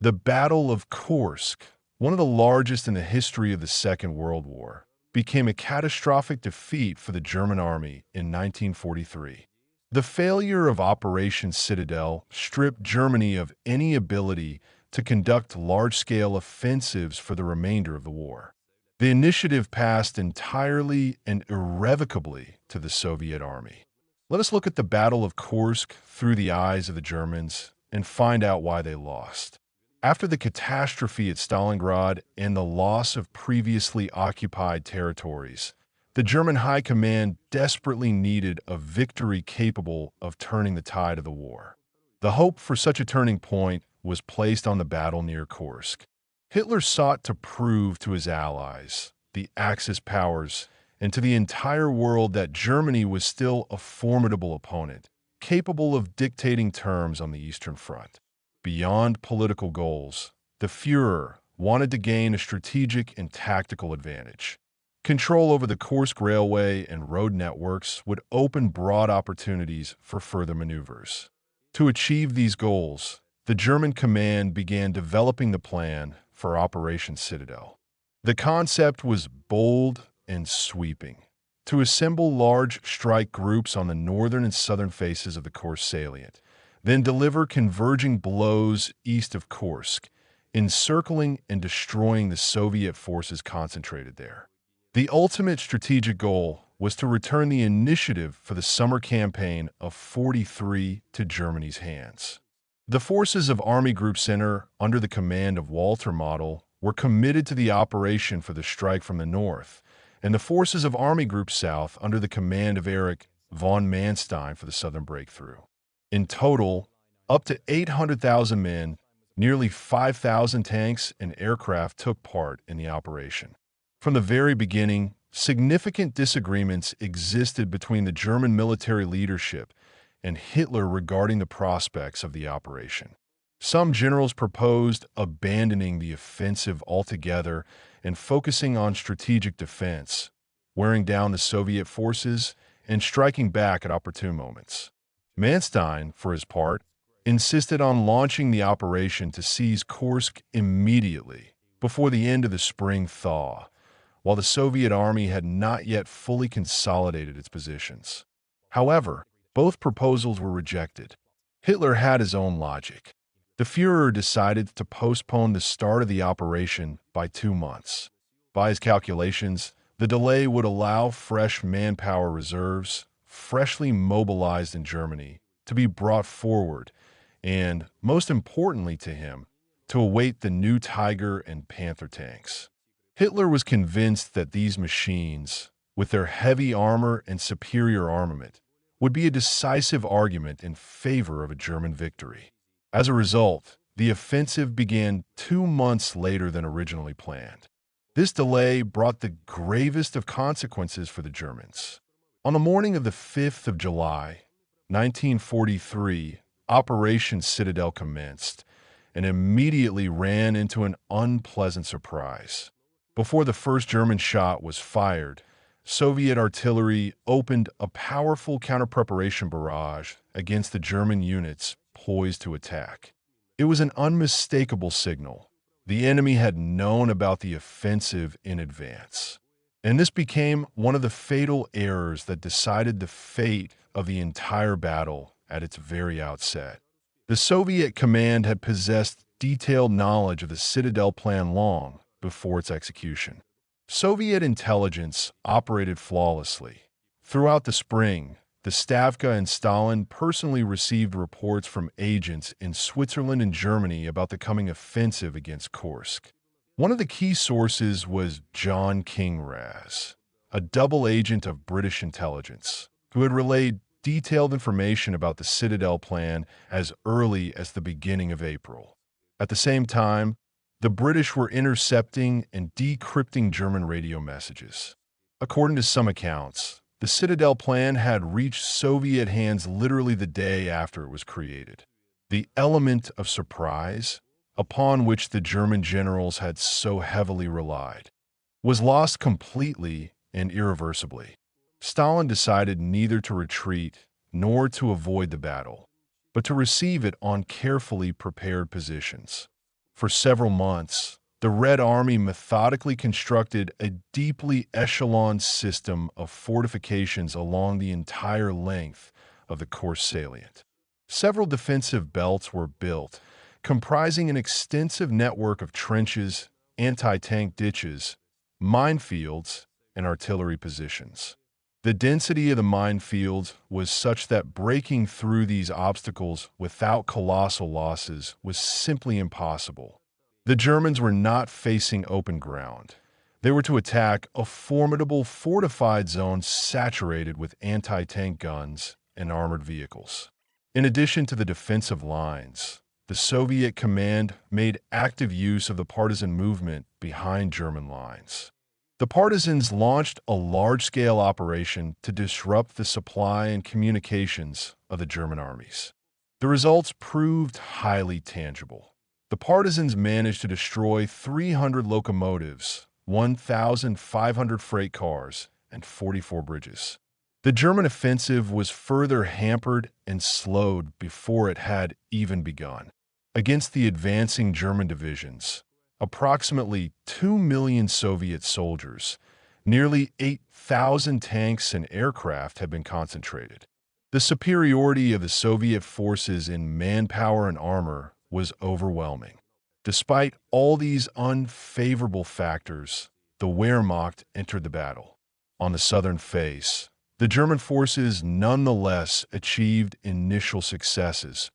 The Battle of Kursk, one of the largest in the history of the Second World War, became a catastrophic defeat for the German army in 1943. The failure of Operation Citadel stripped Germany of any ability to conduct large-scale offensives for the remainder of the war. The initiative passed entirely and irrevocably to the Soviet army. Let us look at the Battle of Kursk through the eyes of the Germans and find out why they lost. After the catastrophe at Stalingrad and the loss of previously occupied territories, the German High Command desperately needed a victory capable of turning the tide of the war. The hope for such a turning point was placed on the battle near Kursk. Hitler sought to prove to his allies, the Axis powers, and to the entire world that Germany was still a formidable opponent, capable of dictating terms on the Eastern Front. Beyond political goals, the Führer wanted to gain a strategic and tactical advantage. Control over the Kursk railway and road networks would open broad opportunities for further maneuvers. To achieve these goals, the German command began developing the plan for Operation Citadel. The concept was bold and sweeping: to assemble large strike groups on the northern and southern faces of the Kursk salient, then deliver converging blows east of Kursk, encircling and destroying the Soviet forces concentrated there. The ultimate strategic goal was to return the initiative for the summer campaign of '43 to Germany's hands. The forces of Army Group Center, under the command of Walter Model, were committed to the operation for the strike from the north, and the forces of Army Group South, under the command of Erich von Manstein, for the southern breakthrough. In total, up to 800,000 men, nearly 5,000 tanks and aircraft took part in the operation. From the very beginning, significant disagreements existed between the German military leadership and Hitler regarding the prospects of the operation. Some generals proposed abandoning the offensive altogether and focusing on strategic defense, wearing down the Soviet forces and striking back at opportune moments. Manstein, for his part, insisted on launching the operation to seize Kursk immediately before the end of the spring thaw, while the Soviet army had not yet fully consolidated its positions. However, both proposals were rejected. Hitler had his own logic. The Führer decided to postpone the start of the operation by 2 months. By his calculations, the delay would allow fresh manpower reserves, freshly mobilized in Germany, to be brought forward and, most importantly to him, to await the new Tiger and Panther tanks. Hitler was convinced that these machines, with their heavy armor and superior armament, would be a decisive argument in favor of a German victory. As a result, the offensive began 2 months later than originally planned. This delay brought the gravest of consequences for the Germans. On the morning of the 5th of July, 1943, Operation Citadel commenced and immediately ran into an unpleasant surprise. Before the first German shot was fired, Soviet artillery opened a powerful counter-preparation barrage against the German units poised to attack. It was an unmistakable signal. The enemy had known about the offensive in advance. And this became one of the fatal errors that decided the fate of the entire battle at its very outset. The Soviet command had possessed detailed knowledge of the Citadel plan long before its execution. Soviet intelligence operated flawlessly. Throughout the spring, the Stavka and Stalin personally received reports from agents in Switzerland and Germany about the coming offensive against Kursk. One of the key sources was John Kinraz, a double agent of British intelligence, who had relayed detailed information about the Citadel plan as early as the beginning of April. At the same time, the British were intercepting and decrypting German radio messages. According to some accounts, the Citadel plan had reached Soviet hands literally the day after it was created. The element of surprise, upon which the German generals had so heavily relied, was lost completely and irreversibly. Stalin decided neither to retreat nor to avoid the battle, but to receive it on carefully prepared positions. For several months, the Red Army methodically constructed a deeply echeloned system of fortifications along the entire length of the Kursk salient. Several defensive belts were built, comprising an extensive network of trenches, anti-tank ditches, minefields, and artillery positions. The density of the minefields was such that breaking through these obstacles without colossal losses was simply impossible. The Germans were not facing open ground. They were to attack a formidable fortified zone saturated with anti-tank guns and armored vehicles. In addition to the defensive lines, the Soviet command made active use of the partisan movement behind German lines. The partisans launched a large-scale operation to disrupt the supply and communications of the German armies. The results proved highly tangible. The partisans managed to destroy 300 locomotives, 1,500 freight cars, and 44 bridges. The German offensive was further hampered and slowed before it had even begun. Against the advancing German divisions, approximately 2 million Soviet soldiers, nearly 8,000 tanks and aircraft had been concentrated. The superiority of the Soviet forces in manpower and armor was overwhelming. Despite all these unfavorable factors, the Wehrmacht entered the battle. On the southern face, the German forces nonetheless achieved initial successes,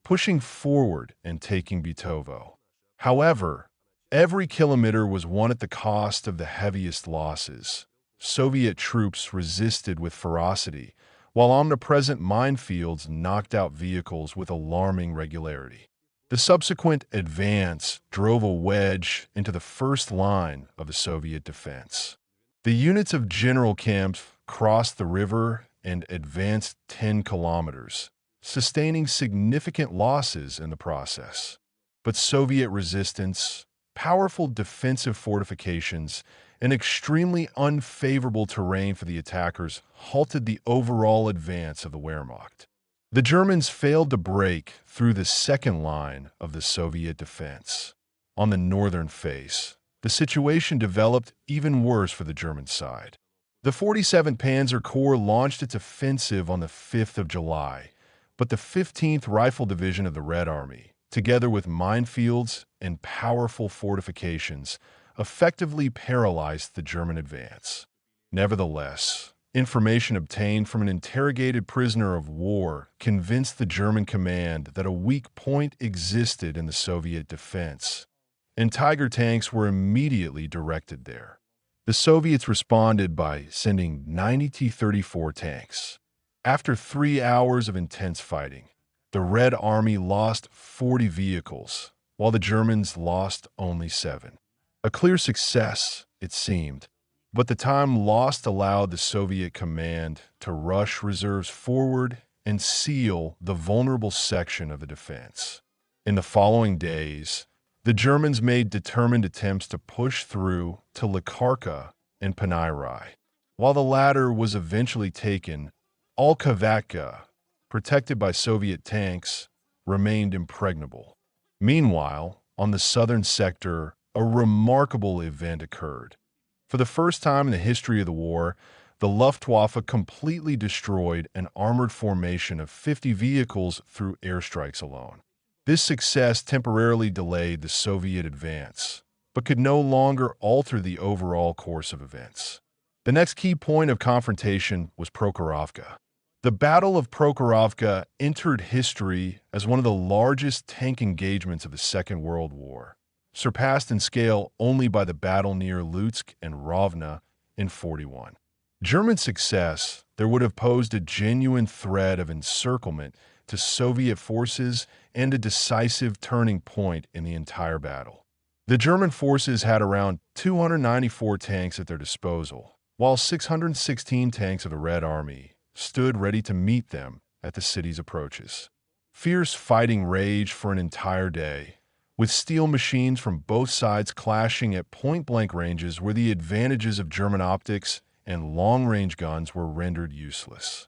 pushing forward and taking Beevor. However, every kilometer was won at the cost of the heaviest losses. Soviet troops resisted with ferocity, while omnipresent minefields knocked out vehicles with alarming regularity. The subsequent advance drove a wedge into the first line of the Soviet defense. The units of General Kempf crossed the river and advanced 10 kilometers, sustaining significant losses in the process. But Soviet resistance, powerful defensive fortifications, and extremely unfavorable terrain for the attackers halted the overall advance of the Wehrmacht. The Germans failed to break through the second line of the Soviet defense. On the northern face, the situation developed even worse for the German side. The 47th Panzer Corps launched its offensive on the 5th of July, but the 15th Rifle Division of the Red Army, together with minefields and powerful fortifications, effectively paralyzed the German advance. Nevertheless, information obtained from an interrogated prisoner of war convinced the German command that a weak point existed in the Soviet defense, and Tiger tanks were immediately directed there. The Soviets responded by sending 90 T-34 tanks. After 3 hours of intense fighting, the Red Army lost 40 vehicles, while the Germans lost only 7. A clear success, it seemed, but the time lost allowed the Soviet command to rush reserves forward and seal the vulnerable section of the defense. In the following days, the Germans made determined attempts to push through to Lekharka and Panayrai. While the latter was eventually taken, Olkhovatka, protected by Soviet tanks, remained impregnable. Meanwhile, on the southern sector, a remarkable event occurred. For the first time in the history of the war, the Luftwaffe completely destroyed an armored formation of 50 vehicles through airstrikes alone. This success temporarily delayed the Soviet advance, but could no longer alter the overall course of events. The next key point of confrontation was Prokhorovka. The Battle of Prokhorovka entered history as one of the largest tank engagements of the Second World War, surpassed in scale only by the battle near Lutsk and Rovna in 1941. German success there would have posed a genuine threat of encirclement to Soviet forces and a decisive turning point in the entire battle. The German forces had around 294 tanks at their disposal, while 616 tanks of the Red Army stood ready to meet them at the city's approaches. Fierce fighting raged for an entire day, with steel machines from both sides clashing at point-blank ranges where the advantages of German optics and long-range guns were rendered useless.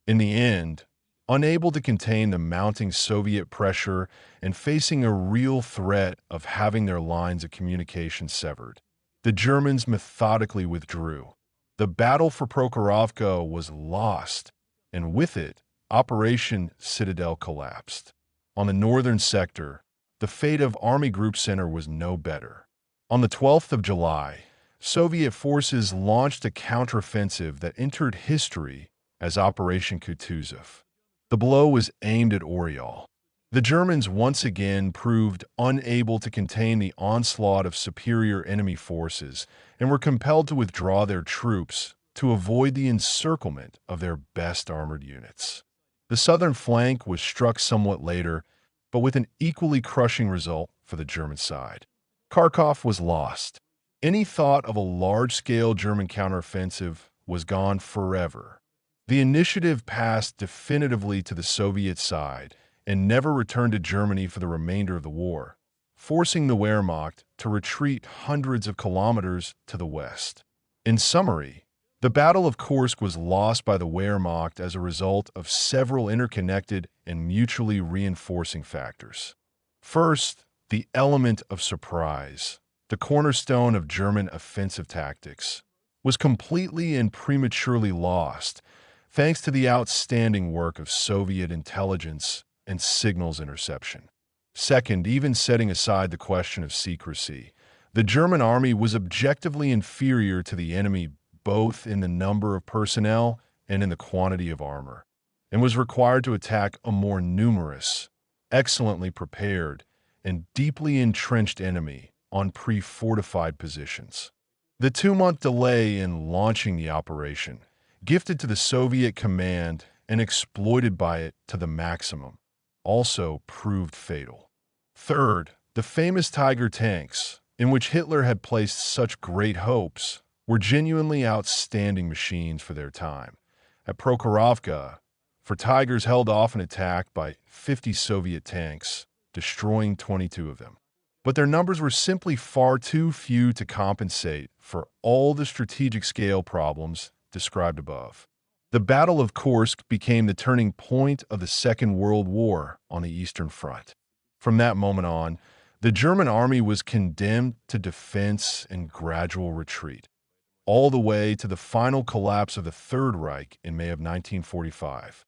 In the end, Unable to contain the mounting Soviet pressure and facing a real threat of having their lines of communication severed, the Germans methodically withdrew. The battle for Prokhorovka was lost, and with it, Operation Citadel collapsed. On the northern sector, the fate of Army Group Center was no better. On the 12th of July, Soviet forces launched a counteroffensive that entered history as Operation Kutuzov. The blow was aimed at Oriol. The Germans once again proved unable to contain the onslaught of superior enemy forces and were compelled to withdraw their troops to avoid the encirclement of their best armored units. The southern flank was struck somewhat later, but with an equally crushing result for the German side. Kharkov was lost. Any thought of a large-scale German counteroffensive was gone forever. The initiative passed definitively to the Soviet side and never returned to Germany for the remainder of the war, forcing the Wehrmacht to retreat hundreds of kilometers to the west. In summary, the Battle of Kursk was lost by the Wehrmacht as a result of several interconnected and mutually reinforcing factors. First, the element of surprise, the cornerstone of German offensive tactics, was completely and prematurely lost thanks to the outstanding work of Soviet intelligence and signals interception. Second, even setting aside the question of secrecy, the German army was objectively inferior to the enemy both in the number of personnel and in the quantity of armor, and was required to attack a more numerous, excellently prepared, and deeply entrenched enemy on pre-fortified positions. The 2-month delay in launching the operation, gifted to the Soviet command and exploited by it to the maximum, also proved fatal. Third, the famous Tiger tanks, in which Hitler had placed such great hopes, were genuinely outstanding machines for their time. At Prokhorovka, Tigers held off an attack by 50 Soviet tanks, destroying 22 of them. But their numbers were simply far too few to compensate for all the strategic scale problems described above. The Battle of Kursk became the turning point of the Second World War on the Eastern Front. From that moment on, the German army was condemned to defense and gradual retreat, all the way to the final collapse of the Third Reich in May of 1945.